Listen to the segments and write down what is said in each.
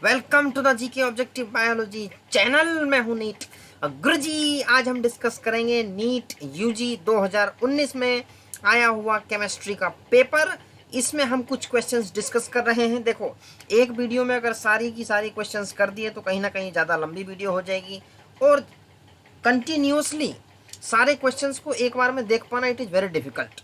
Welcome to the GK objective biology channel. मैं हूं NEET गुरुजी। आज हम डिस्कस करेंगे नीट यूजी 2019 में आया हुआ केमिस्ट्री का पेपर। इसमें हम कुछ क्वेश्चंस डिस्कस कर रहे हैं। देखो, एक वीडियो में अगर सारी की सारी क्वेश्चंस कर दिए तो कहीं ना कहीं ज़्यादा लंबी वीडियो हो जाएगी, और कंटिन्यूसली सारे क्वेश्चंस को एक बार में देख पाना इट इज़ वेरी डिफिकल्ट।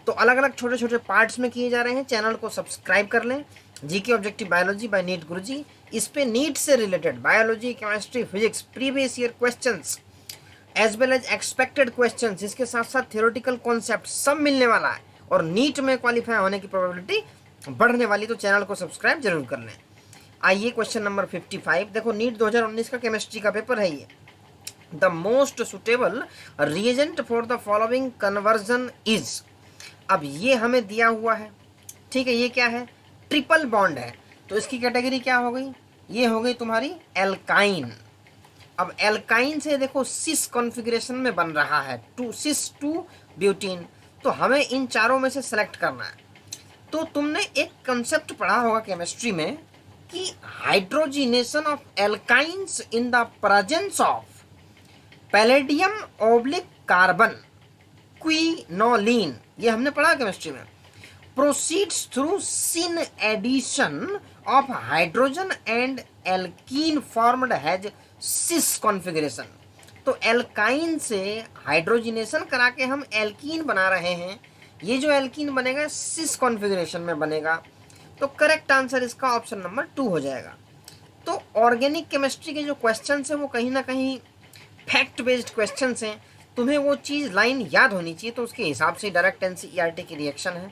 तो अलग अलग छोटे छोटे पार्ट्स में किए जा रहे हैं। चैनल को सब्सक्राइब कर लें, GK objective biology by NEET Guruji. इस पे नीट से related biology, chemistry, physics, previous year questions as well as expected questions, इसके साथ साथ थियोरेटिकल कॉन्सेप्ट सब मिलने वाला है, और नीट में क्वालिफाई होने की प्रोबेबिलिटी बढ़ने वाली। तो चैनल को सब्सक्राइब जरूर कर लें। आइए क्वेश्चन नंबर 55। देखो, नीट 2019 का केमिस्ट्री का पेपर है ये। The most suitable reagent for the following conversion is. अब ये हमें दिया हुआ है, ठीक है। ये क्या है? ट्रिपल बॉन्ड है, तो इसकी कैटेगरी क्या हो गई? ये हो गई तुम्हारी एल्काइन। अब एल्काइन से देखो सिस कॉन्फ़िगरेशन में बन रहा है, टू सिस टू ब्यूटीन। तो हमें इन चारों में से सेलेक्ट करना है। तो तुमने एक कंसेप्ट पढ़ा होगा केमिस्ट्री में कि hydrogenation of alkynes in the presence of palladium oblique carbon quinoline, ये हमने पढ़ा केमिस्ट्री में, proceeds through syn addition of hydrogen and alkene formed has cis configuration. तो एल्काइन से हाइड्रोजिनेशन करा के हम एल्कीन बना रहे हैं। ये जो एल्कीन बनेगा सिस कॉन्फ़िगरेशन में बनेगा। तो करेक्ट आंसर इसका ऑप्शन नंबर 2 हो जाएगा। तो ऑर्गेनिक केमिस्ट्री के जो क्वेश्चन हैं वो कहीं ना कहीं फैक्ट बेस्ड क्वेश्चन हैं। तुम्हें वो चीज़ लाइन याद होनी चाहिए, तो उसके हिसाब से डायरेक्ट एनसीईआरटी की रिएक्शन है।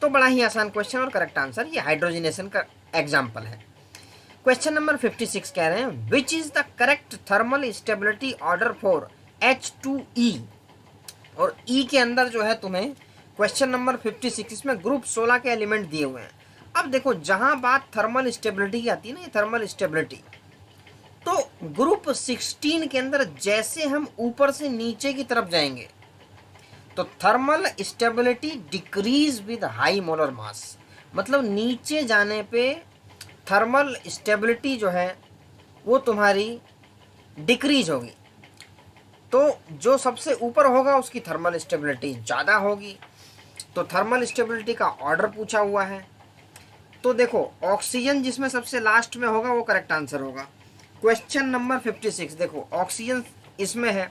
तो बड़ा ही आसान क्वेश्चन और करेक्ट आंसर ये हाइड्रोजिनेशन का एग्जाम्पल है। क्वेश्चन नंबर 56 कह रहे हैं which is the correct thermal stability order for H2E। और E के अंदर जो है तुम्हें क्वेश्चन नंबर 56 इसमें ग्रुप 16 के एलिमेंट दिए हुए हैं। अब देखो, जहां बात थर्मल स्टेबिलिटी की आती है ना, ये थर्मल स्टेबिलिटी, तो ग्रुप 16 के अंदर जैसे हम ऊपर से नीचे की तरफ जाएंगे तो thermal stability decrease with high molar mass. मतलब नीचे जाने पे थर्मल स्टेबिलिटी जो है वो तुम्हारी डिक्रीज होगी। तो जो सबसे ऊपर होगा उसकी थर्मल स्टेबिलिटी ज़्यादा होगी। तो थर्मल स्टेबिलिटी का ऑर्डर पूछा हुआ है। तो देखो, ऑक्सीजन जिसमें सबसे लास्ट में होगा वो करेक्ट आंसर होगा। क्वेश्चन नंबर 56 देखो, ऑक्सीजन इसमें है।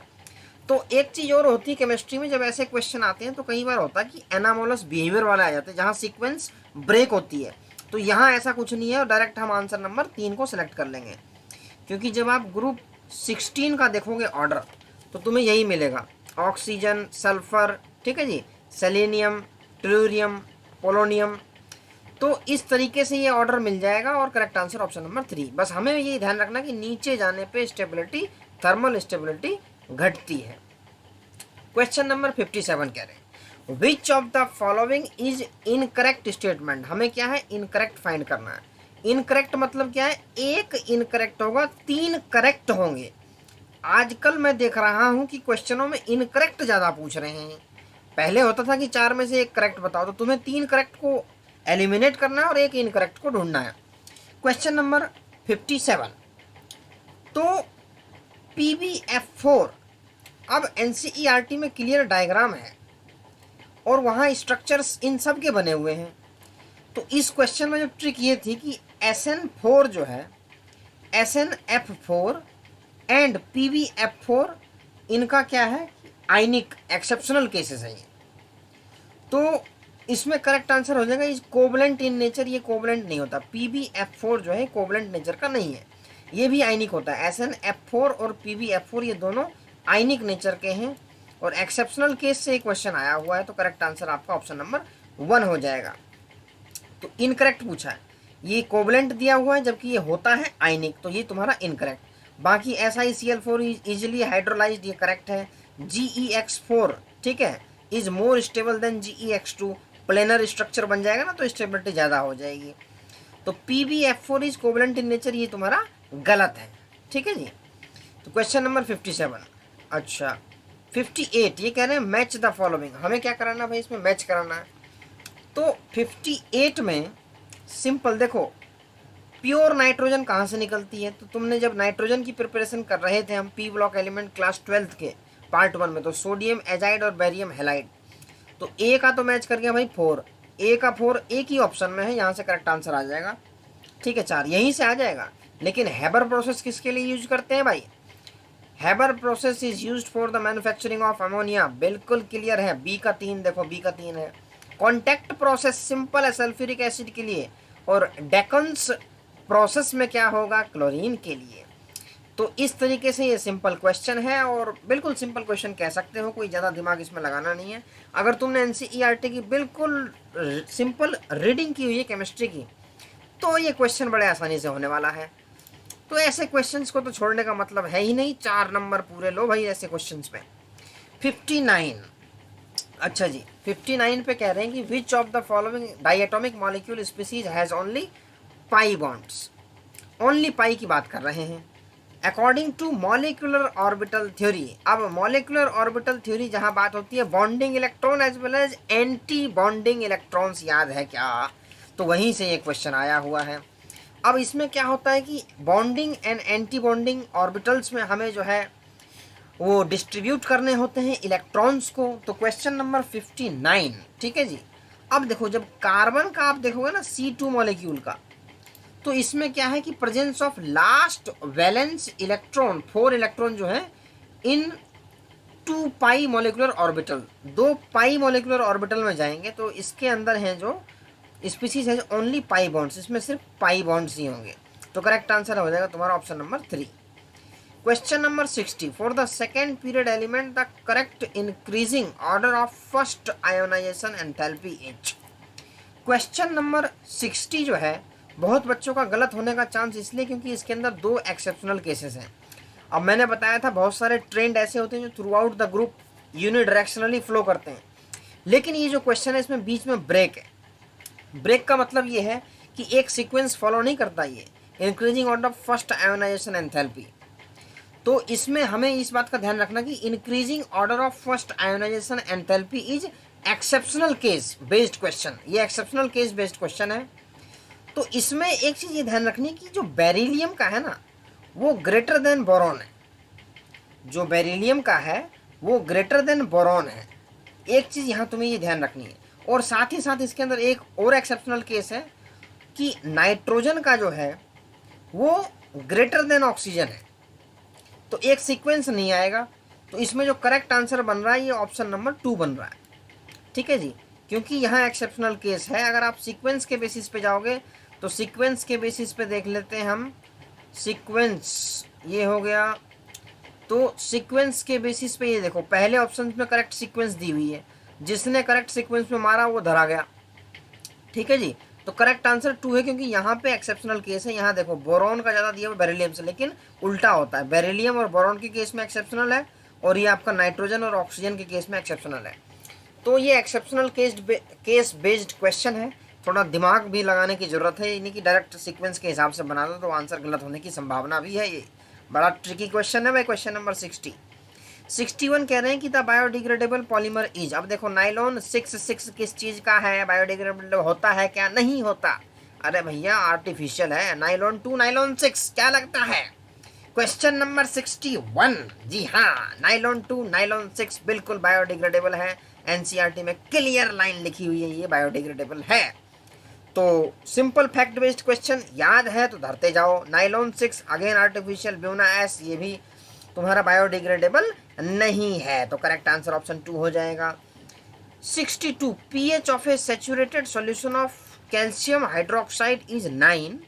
तो एक चीज़ और होती है केमिस्ट्री में, जब ऐसे क्वेश्चन आते हैं तो कई बार होता है कि एनामोलस बिहेवियर वाले आ जाते हैं जहाँ सीक्वेंस ब्रेक होती है। तो यहाँ ऐसा कुछ नहीं है और डायरेक्ट हम आंसर नंबर 3 को सिलेक्ट कर लेंगे, क्योंकि जब आप ग्रुप 16 का देखोगे ऑर्डर तो तुम्हें यही मिलेगा, ऑक्सीजन, सल्फर, ठीक है जी, सेलेनियम, टेलुरियम, पोलोनियम। तो इस तरीके से ये ऑर्डर मिल जाएगा और करेक्ट आंसर ऑप्शन नंबर 3। बस हमें ये ध्यान रखना कि नीचे जाने पे स्टेबिलिटी, थर्मल स्टेबिलिटी घटती है। क्वेश्चन नंबर 57 कह रहे हैं विच of the following is incorrect statement. हमें क्या है? इनकरेक्ट फाइंड करना है। इनकरेक्ट मतलब क्या है? एक इनकरेक्ट होगा, 3 करेक्ट होंगे। आजकल मैं देख रहा हूं कि क्वेश्चनों में इनकरेक्ट ज़्यादा पूछ रहे हैं। पहले होता था कि 4 में से एक करेक्ट बताओ, तो तुम्हें 3 करेक्ट को एलिमिनेट करना है और एक इनकरेक्ट को ढूंढना है। क्वेश्चन नंबर 57, तो PbF4, अब एनसीईआरटी में क्लियर डायग्राम है और वहाँ स्ट्रक्चर्स इन सब के बने हुए हैं। तो इस क्वेश्चन में जो ट्रिक ये थी कि SN4 जो है, SNF4 एंड PbF4, इनका क्या है? आयनिक एक्सेप्शनल केसेस है ये। तो इसमें करेक्ट आंसर हो जाएगा इज कोवलेंट इन नेचर। ये कोवलेंट नहीं होता, PbF4 जो है कोवलेंट नेचर का नहीं है, ये भी आयनिक होता है। SNF4 और PbF4 ये दोनों आयनिक नेचर के हैं और एक्सेप्शनल केस से एक क्वेश्चन आया हुआ है। तो करेक्ट आंसर आपका ऑप्शन नंबर 1 हो जाएगा। तो इनकरेक्ट पूछा है, ये कोवलेंट दिया हुआ है जबकि ये होता है आयनिक, तो ये तुम्हारा इनकरेक्ट। बाकी SiCl4 इजिली हाइड्रोलाइज्ड, ये करेक्ट है। GeX4, ठीक है, is more stable then GeX2, planar structure बन जाएगा ना तो स्टेबिलिटी ज़्यादा हो जाएगी। तो PbF4 is covalent in nature, ये तुम्हारा गलत है, ठीक है जी। तो क्वेश्चन नंबर 57, अच्छा 58 ये कह रहे हैं मैच द फॉलोइंग। हमें क्या कराना भाई? इसमें मैच कराना है। तो 58 में सिंपल देखो, प्योर नाइट्रोजन कहाँ से निकलती है? तो तुमने जब नाइट्रोजन की प्रिपरेशन कर रहे थे हम पी ब्लॉक एलिमेंट क्लास 12 के पार्ट 1 में, तो सोडियम एजाइड और बेरियम हेलाइड, तो ए का तो मैच कर गया भाई 4, ए का 4 एक ही ऑप्शन में है, यहाँ से करेक्ट आंसर आ जाएगा। ठीक है, 4 यहीं से आ जाएगा। लेकिन हैबर प्रोसेस किसके लिए यूज करते हैं भाई? Haber process is used for the manufacturing of ammonia, बिल्कुल क्लियर है। बी का 3 देखो, बी का 3 है। कॉन्टैक्ट प्रोसेस सिंपल है सल्फ्यूरिक एसिड के लिए, और डेकन्स प्रोसेस में क्या होगा? क्लोरीन के लिए। तो इस तरीके से ये सिंपल क्वेश्चन है, और बिल्कुल सिंपल क्वेश्चन कह सकते हो, कोई ज़्यादा दिमाग इसमें लगाना नहीं है। अगर तुमने एनसीईआरटी की बिल्कुल सिंपल रीडिंग की हुई है केमिस्ट्री की, तो ये क्वेश्चन बड़े आसानी से होने वाला है। तो ऐसे क्वेश्चंस को तो छोड़ने का मतलब है ही नहीं। 4 नंबर पूरे लो भाई ऐसे क्वेश्चंस में। 59, अच्छा जी 59 पे कह रहे हैं कि which of the following diatomic molecule species has only pi bonds. Only pi की बात कर रहे हैं according to molecular orbital theory. अब मॉलिक्यूलर ऑर्बिटल थ्योरी जहां बात होती है bonding electron as well as anti bonding electrons, याद है क्या? तो वहीं से ये क्वेश्चन आया हुआ है। अब इसमें क्या होता है कि bonding and anti bonding orbitals में हमें जो है वो डिस्ट्रीब्यूट करने होते हैं इलेक्ट्रॉन्स को। तो क्वेश्चन नंबर 59, ठीक है जी। अब देखो, जब कार्बन का आप देखोगे ना C2 मॉलिक्यूल का, तो इसमें क्या है कि presence of last valence electron 4 electron जो है इन 2 पाई मॉलिकुलर ऑर्बिटल, 2 पाई मॉलिकुलर ऑर्बिटल में जाएंगे। तो इसके अंदर हैं जो स्पीसीज है ओनली पाई बॉन्ड्स, इसमें सिर्फ पाई बॉन्ड्स ही होंगे। तो करेक्ट आंसर हो जाएगा तुम्हारा option number 3। Question number 60, for the second period element the correct increasing order of first ionization enthalpy is. Question number 60 जो है बहुत बच्चों का गलत होने का चांस इसलिए क्योंकि इसके अंदर 2 एक्सेप्शनल केसेस हैं। अब मैंने बताया था बहुत सारे ट्रेंड ऐसे होते हैं जो throughout the group unidirectionally flow करते हैं, लेकिन ये जो क्वेश्चन है इसमें बीच में ब्रेक है। ब्रेक का मतलब ये है कि एक सीक्वेंस फॉलो नहीं करता ये, increasing order of first ionization enthalpy. तो इसमें हमें इस बात का ध्यान रखना कि increasing order of first ionization enthalpy is exceptional case based question, ये एक्सेप्शनल केस बेस्ड क्वेश्चन है। तो इसमें एक चीज ये ध्यान रखनी कि जो बेरिलियम का है ना वो ग्रेटर देन बोरॉन है, जो बेरिलियम का है वो ग्रेटर देन बोरॉन है। एक चीज यहाँ तुम्हें ये ध्यान रखनी है। और साथ ही साथ इसके अंदर एक और एक्सेप्शनल केस है कि नाइट्रोजन का जो है वो ग्रेटर देन ऑक्सीजन है, तो एक सीक्वेंस नहीं आएगा। तो इसमें जो करेक्ट आंसर बन रहा है ये ऑप्शन नंबर 2 बन रहा है, ठीक है जी, क्योंकि यहाँ एक्सेप्शनल केस है। अगर आप सीक्वेंस के बेसिस पे जाओगे तो सीक्वेंस के बेसिस पे देख लेते हैं हम। सीक्वेंस ये हो गया, तो सीक्वेंस के बेसिस पे ये देखो पहले ऑप्शन में करेक्ट सीक्वेंस दी हुई है, जिसने करेक्ट सीक्वेंस में मारा वो धरा गया, ठीक है जी। तो करेक्ट आंसर 2 है क्योंकि यहाँ पे एक्सेप्शनल केस है। यहाँ देखो बोरॉन का ज़्यादा दिया हुआ बेरिलियम से, लेकिन उल्टा होता है, बेरिलियम और बोरॉन के केस में एक्सेप्शनल है और ये आपका नाइट्रोजन और ऑक्सीजन के केस में एक्सेप्शनल है। तो ये एक्सेप्शनल केस बेस्ड क्वेश्चन है, थोड़ा दिमाग भी लगाने की ज़रूरत है, यानी कि डायरेक्ट सीक्वेंस के हिसाब से बना दो तो आंसर गलत होने की संभावना भी है। ये बड़ा ट्रिकी क्वेश्चन है भाई। क्वेश्चन नंबर 61 कह रहे हैं कि द बायोडिग्रेडेबल पॉलीमर इज। अब देखो नाइलॉन 6 किस चीज़ का है, बायोडिग्रेडेबल होता है क्या? नहीं होता, अरे भैया आर्टिफिशियल है। नाइलॉन 2 नाइलॉन 6 क्या लगता है? क्वेश्चन नंबर 61, जी हाँ नाइलॉन 2 नाइलॉन 6 बिल्कुल बायोडिग्रेडेबल है। एनसीईआरटी में क्लियर लाइन लिखी हुई है ये बायोडिग्रेडेबल है। तो सिंपल फैक्ट बेस्ड क्वेश्चन याद है तो धरते जाओ। Nylon 6 again artificial, Buena S ये भी तुम्हारा बायोडिग्रेडेबल नहीं है, तो करेक्ट आंसर ऑप्शन 2 हो जाएगा। 62 pH of A saturated solution of calcium hydroxide is 9,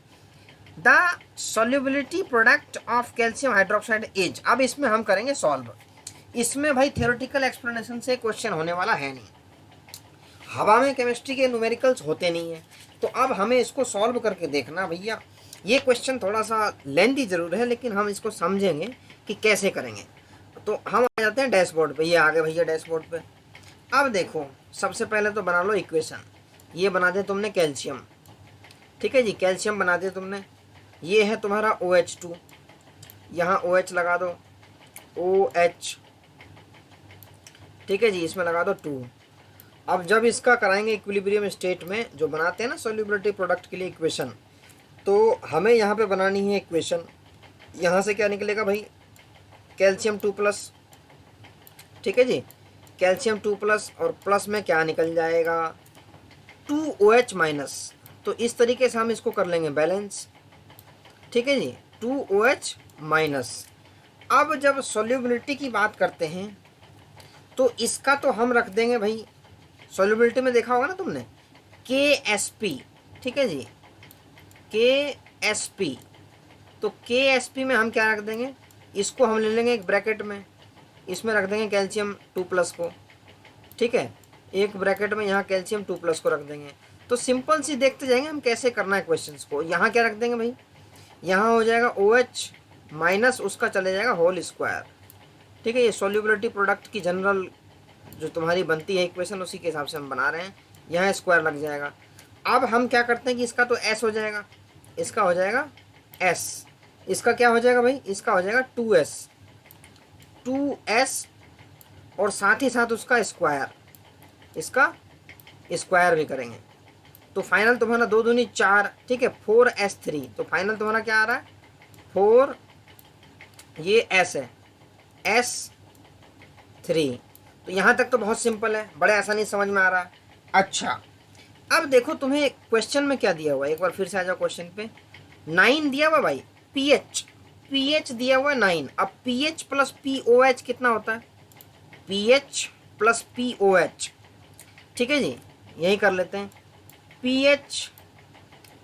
the solubility product of calcium hydroxide is. अब इसमें हम करेंगे सॉल्व। इसमें भाई थ्योरेटिकल एक्सप्लेनेशन से क्वेश्चन होने वाला है नहीं, हवा में केमिस्ट्री के न्यूमेरिकल्स होते नहीं है। तो अब हमें इसको सॉल्व करके देखना भैया। ये क्वेश्चन थोड़ा सा लेंथी जरूर है लेकिन हम इसको समझेंगे कि कैसे करेंगे। तो हम आ जाते हैं डैशबोर्ड पे, ये आगे भैया डैशबोर्ड पे। अब देखो सबसे पहले तो बना लो इक्वेशन। ये बना दे तुमने कैल्शियम, ठीक है जी, कैल्शियम बना दे तुमने। ये है तुम्हारा OH2, यहाँ OH लगा दो, OH, ठीक है जी, इसमें लगा दो 2। अब जब इसका कराएंगे इक्विलिब्रियम स्टेट में जो बनाते हैं ना सॉल्युबिलिटी प्रोडक्ट के लिए इक्वेशन, तो हमें यहाँ पे बनानी है इक्वेशन। यहाँ से क्या निकलेगा भाई, कैल्शियम 2+, ठीक है जी, कैल्शियम 2+, और प्लस में क्या निकल जाएगा, 2OH-। तो इस तरीके से हम इसको कर लेंगे बैलेंस, ठीक है जी, 2OH-। अब जब सॉल्युबिलिटी की बात करते हैं तो इसका तो हम रख देंगे भाई, सॉल्युबिलिटी में देखा होगा ना तुमने, KSP, ठीक है जी, KSP। तो KSP में हम क्या रख देंगे, इसको हम ले लेंगे एक ब्रैकेट में, इसमें रख देंगे कैल्शियम 2+ को, ठीक है, एक ब्रैकेट में यहाँ कैल्शियम 2+ को रख देंगे। तो सिंपल सी देखते जाएंगे हम कैसे करना है क्वेश्चंस को। यहाँ क्या रख देंगे भाई, यहाँ हो जाएगा OH माइनस उसका चले जाएगा होल स्क्वायर, ठीक है। ये सॉल्युबिलिटी प्रोडक्ट की जनरल जो तुम्हारी बनती है इक्वेशन, उसी के हिसाब से हम बना रहे हैं, यहाँ स्क्वायर लग जाएगा। अब हम क्या करते हैं कि इसका तो S हो जाएगा, इसका हो जाएगा S, इसका क्या हो जाएगा भाई, इसका हो जाएगा 2S, और साथ ही साथ उसका स्क्वायर, इसका स्क्वायर भी करेंगे। तो फाइनल तुम्हारा 2 दूनी 4, ठीक है, 4S3। तो फाइनल तुम्हारा क्या आ रहा है, 4, ये S है, S3। तो यहाँ तक तो बहुत सिंपल है, बड़े आसानी समझ में आ रहा है। अच्छा, अब देखो तुम्हें क्वेश्चन में क्या दिया हुआ है, एक बार फिर से आ जाओ क्वेश्चन पे। 9 दिया हुआ भाई, पीएच दिया हुआ है 9। अब पीएच प्लस POH कितना होता है, पीएच प्लस POH, ठीक है जी, यही कर लेते हैं, पीएच,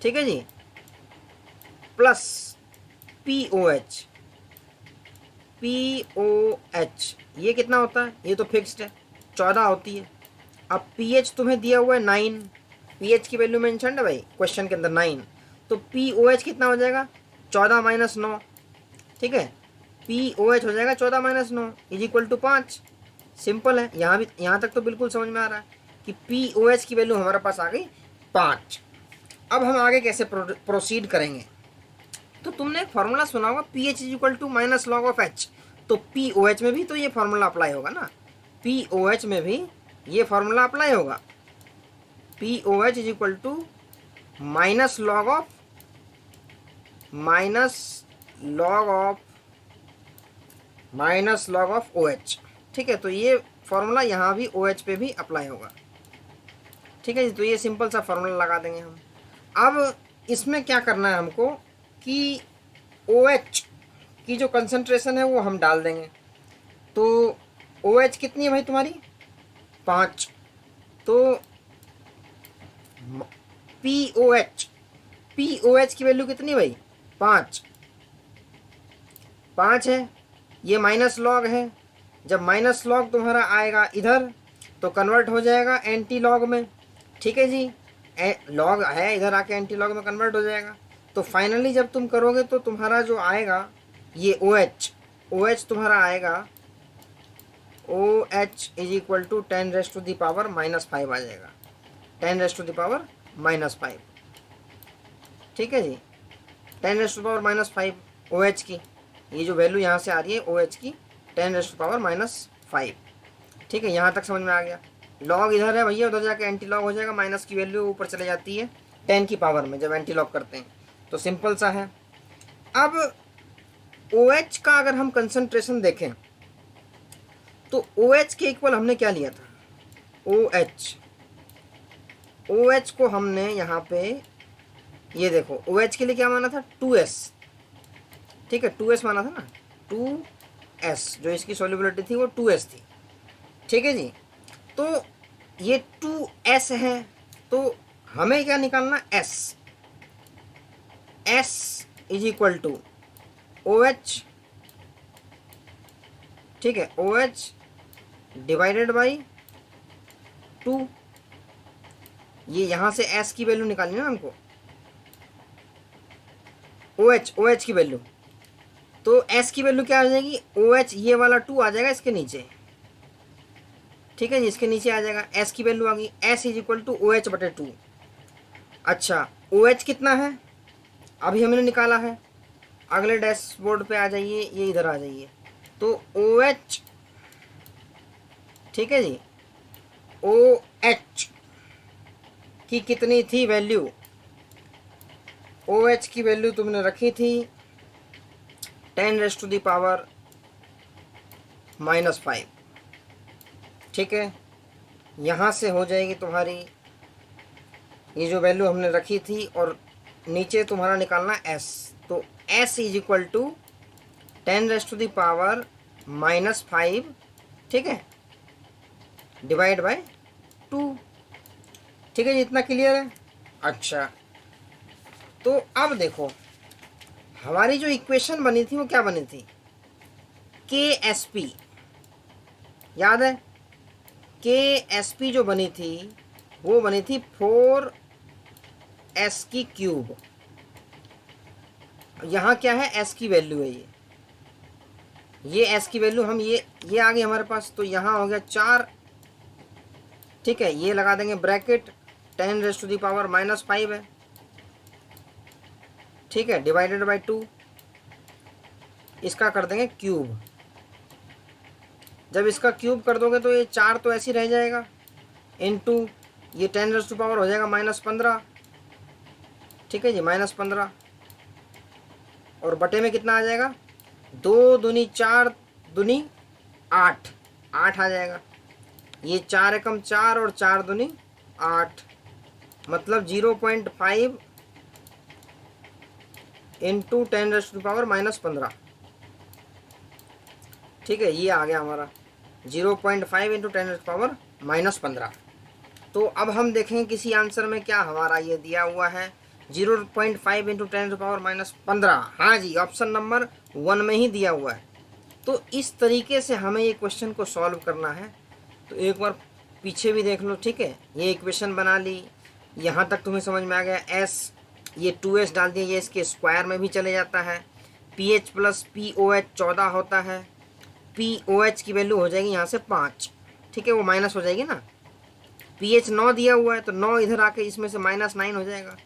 ठीक है जी, प्लस POH, ये कितना होता है, ये तो फिक्स्ड है, 14 होती है। अब पीएच तुम्हें दिया हुआ है 9, पीएच की वैल्यू मेंशन है भाई क्वेश्चन के अंदर 9, तो POH कितना हो जाएगा, 14 - 9, ठीक है, POH हो जाएगा 14 - 9 इज इक्वल टू 5। सिंपल है, यहाँ भी, यहाँ तक तो बिल्कुल समझ में आ रहा है कि POH की वैल्यू हमारे पास आ गई 5। अब हम आगे कैसे प्रोसीड करेंगे, तो तुमने एक फार्मूला सुना होगा, pH is equal to minus log of H। तो POH में भी तो ये फार्मूला अप्लाई होगा ना, POH में भी ये फार्मूला अप्लाई होगा, POH is equal to minus log of OH, ठीक है। तो ये फार्मूला यहाँ भी OH पे भी अप्लाई होगा, ठीक है जी। तो ये सिंपल सा फार्मूला लगा देंगे हम। अब इसमें क्या करना है हमको कि OH की जो कंसंट्रेशन है वो हम डाल देंगे। तो OH कितनी है भाई तुम्हारी, 5। तो POH की वैल्यू कितनी भाई, 5 है, ये माइनस लॉग है। जब माइनस लॉग तुम्हारा आएगा इधर तो कन्वर्ट हो जाएगा एंटी लॉग में, ठीक है जी, लॉग है इधर आके एंटी लॉग में कन्वर्ट हो जाएगा। तो फाइनली जब तुम करोगे तो तुम्हारा जो आएगा ये OH तुम्हारा आएगा, OH इज इक्वल टू 10⁻⁻5 आ जाएगा, 10⁻⁻5, ठीक है जी, 10⁻⁻5 OH की ये जो वैल्यू यहाँ से आ रही है OH की 10⁻⁻5, ठीक है। यहाँ तक समझ में आ गया। लॉग इधर है भैया, उधर जाके एंटी लॉग हो जाएगा, माइनस की वैल्यू ऊपर चले जाती है 10 की पावर में जब एंटी लॉग करते हैं। तो सिंपल सा है। अब OH का अगर हम कंसंट्रेशन देखें तो OH के इक्वल हमने क्या लिया था, OH को हमने यहाँ पे, ये देखो OH के लिए क्या माना था, 2S, ठीक है, 2S माना था ना, 2S जो इसकी सॉल्युबिलिटी थी वो 2S थी, ठीक है जी। तो ये 2S है, तो हमें क्या निकालना, S is equal to OH, ठीक है, OH डिवाइडेड बाई 2। ये यहाँ से S की वैल्यू निकालनी है ना हमको, OH की वैल्यू। तो S की वैल्यू क्या आ जाएगी, OH ये वाला 2 आ जाएगा इसके नीचे, ठीक है जी, इसके नीचे आ जाएगा, S की वैल्यू आ गई, S is equal to OH/2। अच्छा, OH कितना है अभी हमने निकाला है, अगले डैशबोर्ड पे आ जाइए, ये इधर आ जाइए। तो OH, ठीक है जी, OH की कितनी थी वैल्यू, ओ एच की वैल्यू तुमने रखी थी 10⁻⁻⁵, ठीक है। यहाँ से हो जाएगी तुम्हारी ये जो वैल्यू हमने रखी थी, और नीचे तुम्हारा निकालना s, तो s इज इक्वल टू 10⁻⁻⁵, ठीक है, डिवाइड बाय 2, ठीक है जी, इतना क्लियर है। अच्छा, तो अब देखो हमारी जो इक्वेशन बनी थी वो क्या बनी थी, के एस पी, याद है, के एस पी जो बनी थी वो बनी थी 4s की क्यूब। यहाँ क्या है, s की वैल्यू है, ये s की वैल्यू हम ये आ गई हमारे पास, तो यहाँ हो गया 4, ठीक है, ये लगा देंगे ब्रैकेट, 10⁻⁻⁵ है, ठीक है, डिवाइडेड बाय 2, इसका कर देंगे क्यूब। जब इसका क्यूब कर दोगे तो ये 4 तो ऐसे ही रह जाएगा, इनटू ये 10⁻⁻ हो जाएगा -15, ठीक है जी, -15, और बटे में कितना आ जाएगा, 2 दूनी 4 दूनी 8 आ जाएगा, ये 4 एकम 4 और 4 दूनी 8, मतलब 0.5 इंटू 10⁻⁻⁻15, ठीक है, ये आ गया हमारा 0.5 इंटू 10⁻⁻15। तो अब हम देखें किसी आंसर में क्या हमारा ये दिया हुआ है, 0.5 इंटू 10⁻⁻15, हाँ जी, ऑप्शन नंबर 1 में ही दिया हुआ है। तो इस तरीके से हमें ये क्वेश्चन को सॉल्व करना है। तो एक बार पीछे भी देख लो, ठीक है, ये इक्वेशन बना ली, यहाँ तक तुम्हें समझ में आ गया। s, ये 2s डाल दिया, ये इसके स्क्वायर में भी चले जाता है, pH प्लस POH 14 होता है, POH की वैल्यू हो जाएगी यहाँ से 5, ठीक है, वो माइनस हो जाएगी ना, pH 9 दिया हुआ है तो 9 इधर आके इसमें से -9 हो जाएगा,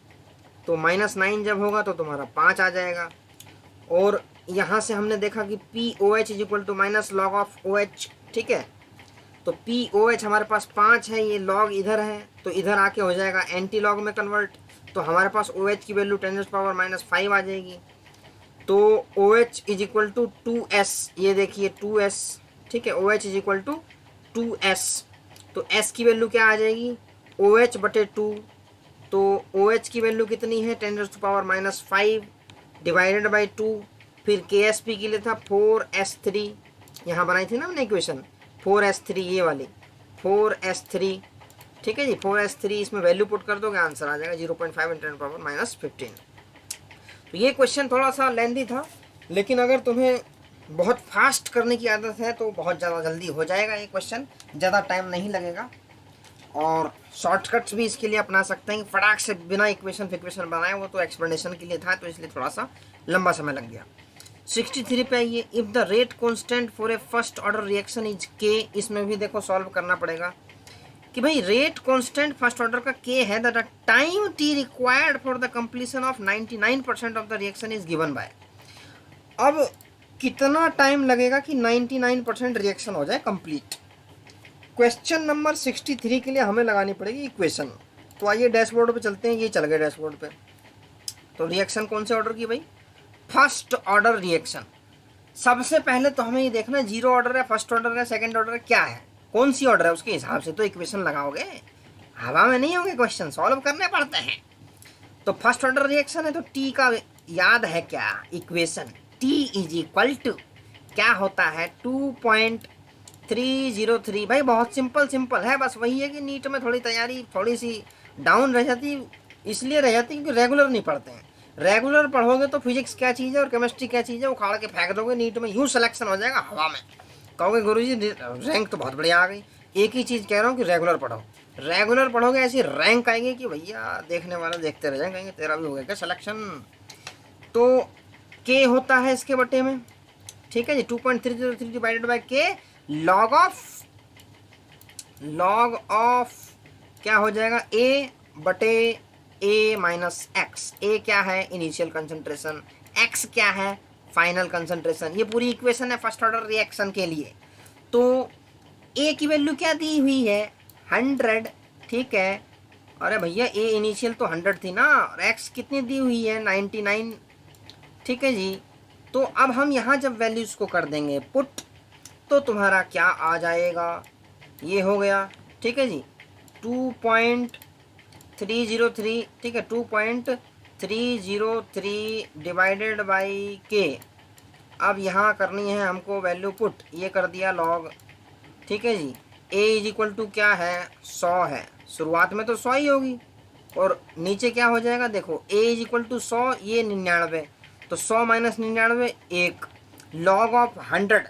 तो -9 जब होगा तो तुम्हारा 5 आ जाएगा। और यहाँ से हमने देखा कि POH is equal to minus log of OH, ठीक है, तो POH हमारे पास 5 है, ये लॉग इधर है तो इधर आके हो जाएगा एंटी लॉग में कन्वर्ट, तो हमारे पास OH की वैल्यू 10⁻⁻5 आ जाएगी। तो OH is equal to 2s, ये देखिए 2s, ठीक है, OH is equal to 2s, तो s की वैल्यू क्या आ जाएगी, OH बटे 2, तो OH की वैल्यू कितनी है 10⁻⁻5 डिवाइडेड बाई 2, फिर KSP के लिए था 4s3, यहाँ बनाई थी ना हमने इक्वेशन 4s3, ये वाली 4s3, ठीक है जी, 4s3, इसमें वैल्यू पुट कर दोगे आंसर आ जाएगा 0.5 इंटू 10⁻⁻15। तो ये क्वेश्चन थोड़ा सा लेंदी था, लेकिन अगर तुम्हें बहुत फास्ट करने की आदत है तो बहुत ज़्यादा जल्दी हो जाएगा ये क्वेश्चन, ज़्यादा टाइम नहीं लगेगा। और शॉर्टकट्स भी इसके लिए अपना सकते हैं, फटाक से बिना इक्वेशन फिक्वेशन बनाए, वो तो एक्सप्लेनेशन के लिए था, तो इसलिए थोड़ा सा लंबा समय लग गया। 63 पे आइए, if the rate constant for a first order reaction is के, इसमें भी देखो सॉल्व करना पड़ेगा कि भाई रेट कांस्टेंट फर्स्ट ऑर्डर का k है, that time t required for the completion of 99% of the reaction is given by. अब कितना टाइम लगेगा कि 99% रिएक्शन हो जाए कंप्लीट। क्वेश्चन नंबर 63 के लिए हमें लगानी पड़ेगी इक्वेशन। तो आइए डैशबोर्ड पे चलते हैं, ये चल गए डैशबोर्ड पे। तो रिएक्शन कौन से ऑर्डर की भाई, फर्स्ट ऑर्डर रिएक्शन। सबसे पहले तो हमें ये देखना 0 ऑर्डर है, फर्स्ट ऑर्डर है, सेकंड ऑर्डर है, क्या है, कौन सी ऑर्डर है, उसके हिसाब से तो इक्वेशन लगाओगे, हवा में नहीं होंगे क्वेश्चन, सॉल्व करने पड़ते हैं। तो फर्स्ट ऑर्डर रिएक्शन है तो टी का याद है क्या equation, T is equal to क्या होता है 2.303। भाई बहुत सिंपल है, बस वही है कि नीट में थोड़ी तैयारी थोड़ी सी डाउन रह जाती, इसलिए रह जाती क्योंकि रेगुलर नहीं पढ़ते हैं। रेगुलर पढ़ोगे तो फिजिक्स क्या चीज़ है और केमिस्ट्री क्या चीज़ है उखाड़ के फेंक दोगे, नीट में यूँ सिलेक्शन हो जाएगा हवा में, कहोगे गुरुजी रैंक तो बहुत बढ़िया आ गई। एक ही चीज़ कह रहा हूँ कि रेगुलर पढ़ो, रेगुलर पढ़ोगे ऐसी रैंक आएगी कि भैया देखने वाले देखते रह जाएंगे, कहेंगे तेरा भी हो गया क्या सिलेक्शन। तो के होता है इसके बटे में, ठीक है जी, 2.303 डिवाइडेड बाय के, लॉग ऑफ क्या हो जाएगा ए बटे ए माइनस एक्स। ए क्या है इनिशियल कंसंट्रेशन, एक्स क्या है फाइनल कंसंट्रेशन। ये पूरी इक्वेशन है फर्स्ट ऑर्डर रिएक्शन के लिए। तो ए की वैल्यू क्या दी हुई है 100, ठीक है, अरे भैया ए इनिशियल तो 100 थी ना, और एक्स कितनी दी हुई है 99। ठीक है जी। तो अब हम यहाँ जब वैल्यूज़ को कर देंगे पुट, तो तुम्हारा क्या आ जाएगा, ये हो गया। ठीक है जी, 2.303। ठीक है, 2.303 डिवाइडेड बाई के। अब यहाँ करनी है हमको वैल्यू पुट, ये कर दिया लॉग। ठीक है जी, a इज इक्वल टू क्या है, 100 है। शुरुआत में तो 100 ही होगी, और नीचे क्या हो जाएगा देखो, a इज इक्वल टू 100, ये 99, तो 100 minus 99 1। Log of 100,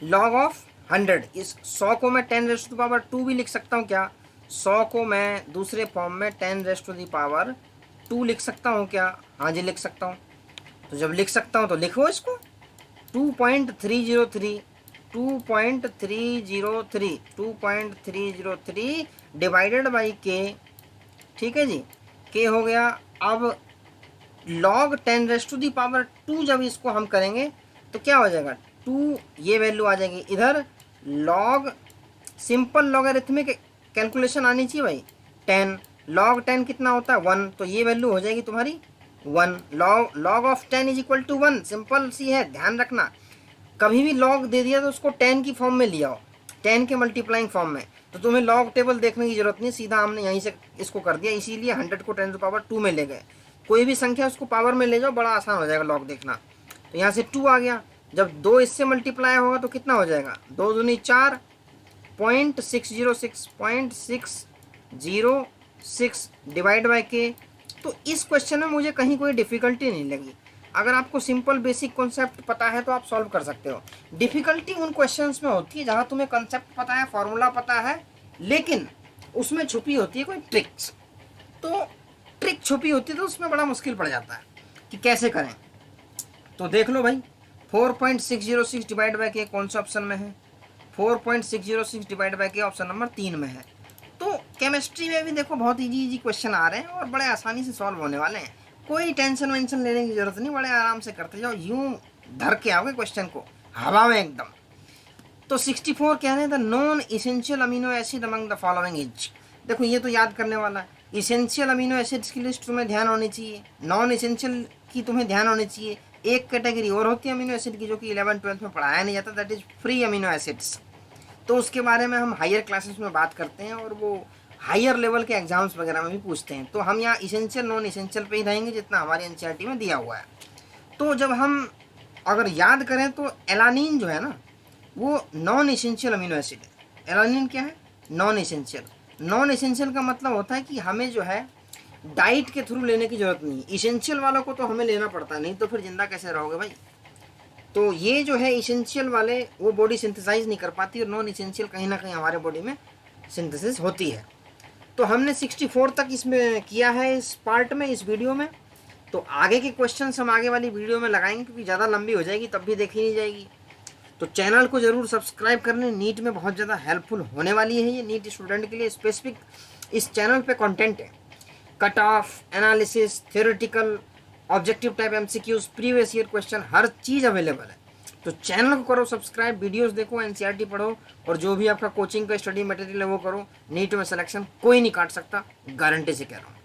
log of 100। इस 100 को मैं 10 रेज़ टू द पावर 2 भी लिख सकता हूँ क्या, 100 को मैं दूसरे फॉर्म में 10 रेज़ टू द पावर 2 लिख सकता हूँ क्या, हाँ जी लिख सकता हूँ। तो जब लिख सकता हूँ तो लिखो इसको, 2.303 2.303 2.303 डिवाइडेड बाई के। ठीक है जी, के हो गया। अब log 10 raise to the power 2 जब इसको हम करेंगे तो क्या हो जाएगा, 2, ये वैल्यू आ जाएगी इधर। log सिंपल लॉगरिथमिक कैलकुलेशन आनी चाहिए भाई, 10 log 10 कितना होता है 1, तो ये वैल्यू हो जाएगी तुम्हारी 1। log of 10 is equal to 1, simple सी है, ध्यान रखना। कभी भी log दे दिया तो उसको 10 की फॉर्म में ले आओ, 10 के मल्टीप्लाइंग फॉर्म में, तो तुम्हें log टेबल देखने की जरूरत नहीं, सीधा हमने यहीं से इसको कर दिया, इसीलिए 100 को 10 टू पावर 2 में ले गए। कोई भी संख्या उसको पावर में ले जाओ, बड़ा आसान हो जाएगा log देखना। तो यहाँ से 2 आ गया, जब 2 इससे मल्टीप्लाई होगा तो कितना हो जाएगा, 2 दूनी 4, 0.606 डिवाइड बाई के। तो इस क्वेश्चन में मुझे कहीं कोई डिफ़िकल्टी नहीं लगी। अगर आपको सिंपल बेसिक कॉन्सेप्ट पता है तो आप सॉल्व कर सकते हो। डिफ़िकल्टी उन क्वेश्चंस में होती है जहाँ तुम्हें कॉन्सेप्ट पता है, फॉर्मूला पता है, लेकिन उसमें छुपी होती है कोई ट्रिक्स। तो ट्रिक छुपी होती है तो उसमें बड़ा मुश्किल पड़ जाता है कि कैसे करें। तो देख लो भाई, 4.606 डिवाइड बाई के कौन सा ऑप्शन में है, 4.606 डिवाइड बाई के ऑप्शन नंबर 3 में है। तो केमिस्ट्री में भी देखो बहुत इजी क्वेश्चन आ रहे हैं और बड़े आसानी से सॉल्व होने वाले हैं, कोई टेंशन वेंशन लेने की जरूरत नहीं, बड़े आराम से करते जाओ, यूं धर के आओगे क्वेश्चन को हवा में एकदम। तो 64 कह रहे हैं the non essential amino acid among the following is. देखो ये तो याद करने वाला है, इसेंशियल अमीनो एसिड्स की लिस्ट तुम्हें ध्यान होनी चाहिए, नॉन इसेंशियल की तुम्हें ध्यान होनी चाहिए। एक कैटेगरी और होती है अमीनो एसिड की जो कि 11th-12th में पढ़ाया नहीं जाता, that is free amino acids. तो उसके बारे में हम हायर क्लासेस में बात करते हैं और वो हायर लेवल के एग्जाम्स वगैरह में भी पूछते हैं। तो हम यहाँ इसेंशियल नॉन इसेंशियल पे ही रहेंगे जितना हमारी एनसीईआरटी में दिया हुआ है। तो जब हम अगर याद करें तो एलानिन जो है ना वो नॉन इसेंशियल अमीनो एसिड है। एलानिन क्या है, नॉन इसेंशियल। नॉन इसेंशियल का मतलब होता है कि हमें जो है डाइट के थ्रू लेने की जरूरत नहीं, इसेंशियल वालों को तो हमें लेना पड़ता है, नहीं तो फिर जिंदा कैसे रहोगे भाई। तो ये जो है इसेंशियल वाले वो बॉडी सिंथेसाइज नहीं कर पाती और नॉन इसेंशियल कहीं ना कहीं हमारे बॉडी में सिंथेसिस होती है। तो हमने 64 तक इसमें किया है इस पार्ट में, इस वीडियो में। तो आगे के क्वेश्चंस हम आगे वाली वीडियो में लगाएंगे क्योंकि ज़्यादा लंबी हो जाएगी तब भी देखी नहीं जाएगी। तो चैनल को ज़रूर सब्सक्राइब कर लें, नीट में बहुत ज़्यादा हेल्पफुल होने वाली है ये, नीट स्टूडेंट के लिए स्पेसिफिक इस चैनल पे कंटेंट है। Cut off, analysis, theoretical, objective type MCQs, previous year question, हर चीज़ अवेलेबल है। तो चैनल को करो सब्सक्राइब, वीडियोस देखो, एनसीईआरटी पढ़ो और जो भी आपका कोचिंग का स्टडी मटेरियल है वो करो। नीट में सिलेक्शन कोई नहीं काट सकता, गारंटी से कह रहा हूँ।